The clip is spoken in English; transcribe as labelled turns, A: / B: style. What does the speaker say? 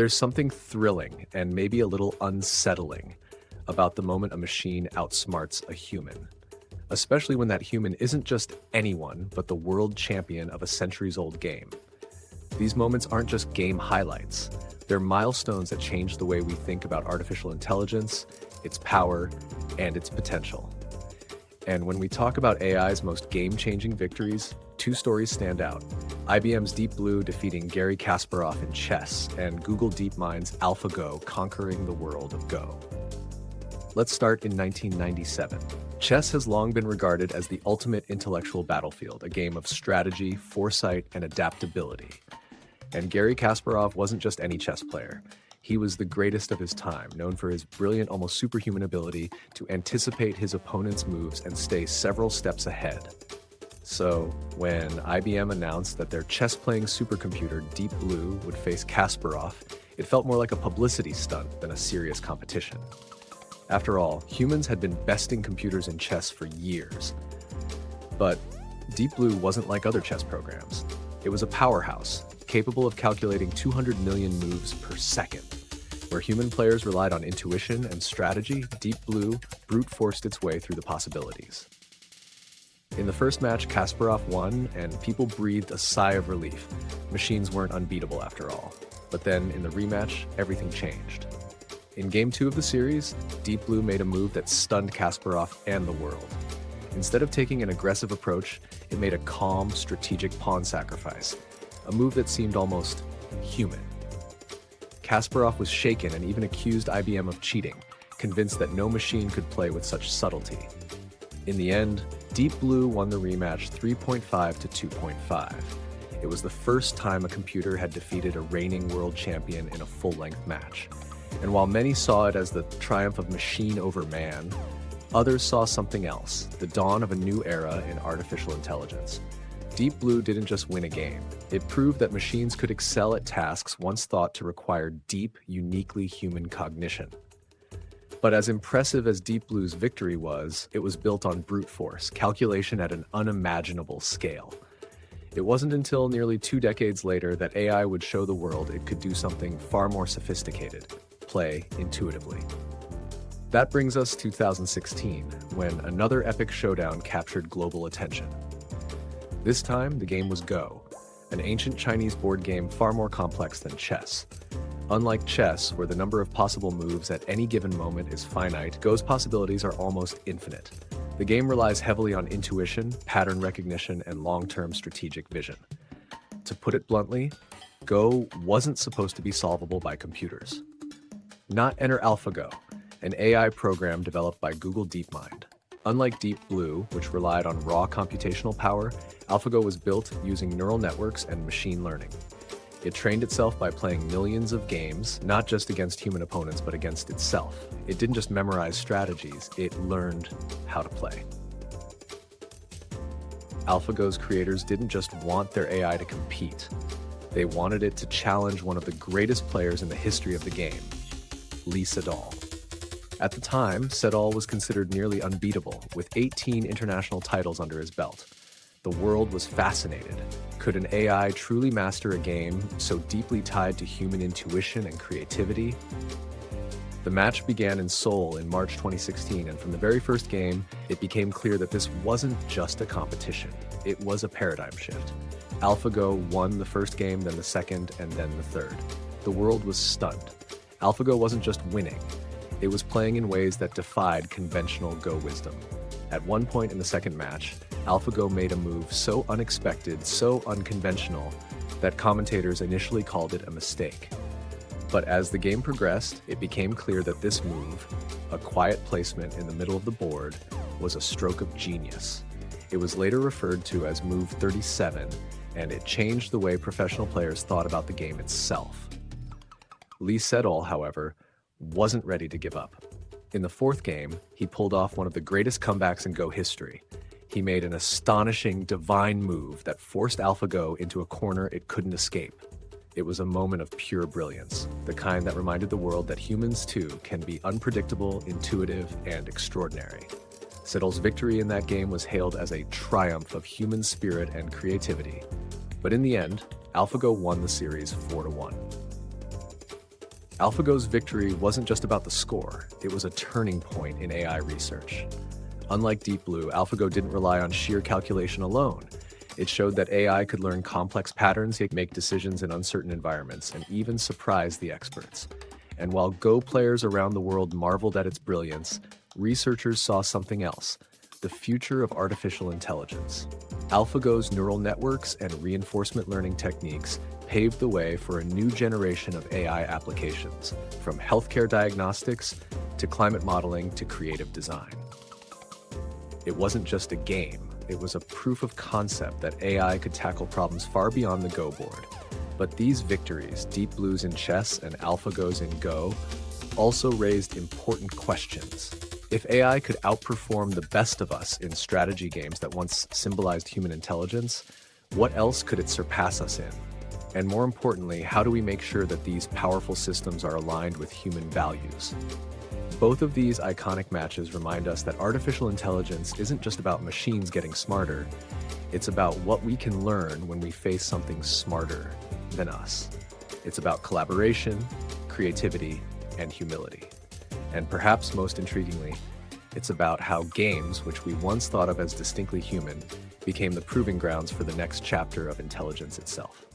A: There's something thrilling and maybe a little unsettling about the moment a machine outsmarts a human, especially when that human isn't just anyone but the world champion of a centuries-old game. These moments aren't just game highlights. They're milestones that change the way we think about artificial intelligence, its power, and its potential. And when we talk about AI's most game-changing victories, two stories stand out. IBM's Deep Blue defeating Garry Kasparov in chess, and Google DeepMind's AlphaGo conquering the world of Go. Let's start in 1997. Chess has long been regarded as the ultimate intellectual battlefield, a game of strategy, foresight, and adaptability. And Garry Kasparov wasn't just any chess player. He was the greatest of his time, known for his brilliant, almost superhuman ability to anticipate his opponent's moves and stay several steps ahead. So, when IBM announced that their chess-playing supercomputer Deep Blue would face Kasparov, it felt more like a publicity stunt than a serious competition. After all, humans had been besting computers in chess for years. But Deep Blue wasn't like other chess programs. It was a powerhouse, capable of calculating 200 million moves per second. Where human players relied on intuition and strategy, Deep Blue brute forced its way through the possibilities. In the first match, Kasparov won, and people breathed a sigh of relief. Machines weren't unbeatable after all. But then, in the rematch, everything changed. In Game 2 of the series, Deep Blue made a move that stunned Kasparov and the world. Instead of taking an aggressive approach, it made a calm, strategic pawn sacrifice, a move that seemed almost human. Kasparov was shaken and even accused IBM of cheating, convinced that no machine could play with such subtlety. In the end, Deep Blue won the rematch 3.5 to 2.5. It was the first time a computer had defeated a reigning world champion in a full-length match. And while many saw it as the triumph of machine over man, others saw something else, the dawn of a new era in artificial intelligence. Deep Blue didn't just win a game. It proved that machines could excel at tasks once thought to require deep, uniquely human cognition. But as impressive as Deep Blue's victory was, it was built on brute force, calculation at an unimaginable scale. It wasn't until nearly 2 decades later that AI would show the world it could do something far more sophisticated: play intuitively. That brings us to 2016, when another epic showdown captured global attention. This time, the game was Go, an ancient Chinese board game far more complex than chess. Unlike chess, where the number of possible moves at any given moment is finite, Go's possibilities are almost infinite. The game relies heavily on intuition, pattern recognition, and long-term strategic vision. To put it bluntly, Go wasn't supposed to be solvable by computers. Not enter AlphaGo, an AI program developed by Google DeepMind. Unlike Deep Blue, which relied on raw computational power, AlphaGo was built using neural networks and machine learning. It trained itself by playing millions of games, not just against human opponents, but against itself. It didn't just memorize strategies, it learned how to play. AlphaGo's creators didn't just want their AI to compete. They wanted it to challenge one of the greatest players in the history of the game, Sedol. At the time, Sedol was considered nearly unbeatable, with 18 international titles under his belt. The world was fascinated. Could an AI truly master a game so deeply tied to human intuition and creativity? The match began in Seoul in March 2016, and from the very first game, it became clear that this wasn't just a competition. It was a paradigm shift. AlphaGo won the first game, then the second, and then the third. The world was stunned. AlphaGo wasn't just winning. It was playing in ways that defied conventional Go wisdom. At one point in the second match, AlphaGo made a move so unexpected, so unconventional, that commentators initially called it a mistake. But as the game progressed, it became clear that this move, a quiet placement in the middle of the board, was a stroke of genius. It was later referred to as Move 37, and it changed the way professional players thought about the game itself. Sedol, however, wasn't ready to give up. In the fourth game, he pulled off one of the greatest comebacks in Go history. He made an astonishing, divine move that forced AlphaGo into a corner it couldn't escape. It was a moment of pure brilliance, the kind that reminded the world that humans too can be unpredictable, intuitive, and extraordinary. Sedol's victory in that game was hailed as a triumph of human spirit and creativity. But in the end, AlphaGo won the series 4-1. AlphaGo's victory wasn't just about the score, it was a turning point in AI research. Unlike Deep Blue, AlphaGo didn't rely on sheer calculation alone. It showed that AI could learn complex patterns, make decisions in uncertain environments, and even surprise the experts. And while Go players around the world marveled at its brilliance, researchers saw something else: the future of artificial intelligence. AlphaGo's neural networks and reinforcement learning techniques paved the way for a new generation of AI applications, from healthcare diagnostics to climate modeling to creative design. It wasn't just a game, it was a proof of concept that AI could tackle problems far beyond the Go board. But these victories, Deep Blues in chess and AlphaGos in Go, also raised important questions. If AI could outperform the best of us in strategy games that once symbolized human intelligence, what else could it surpass us in? And more importantly, how do we make sure that these powerful systems are aligned with human values? Both of these iconic matches remind us that artificial intelligence isn't just about machines getting smarter, it's about what we can learn when we face something smarter than us. It's about collaboration, creativity, and humility. And perhaps most intriguingly, it's about how games, which we once thought of as distinctly human, became the proving grounds for the next chapter of intelligence itself.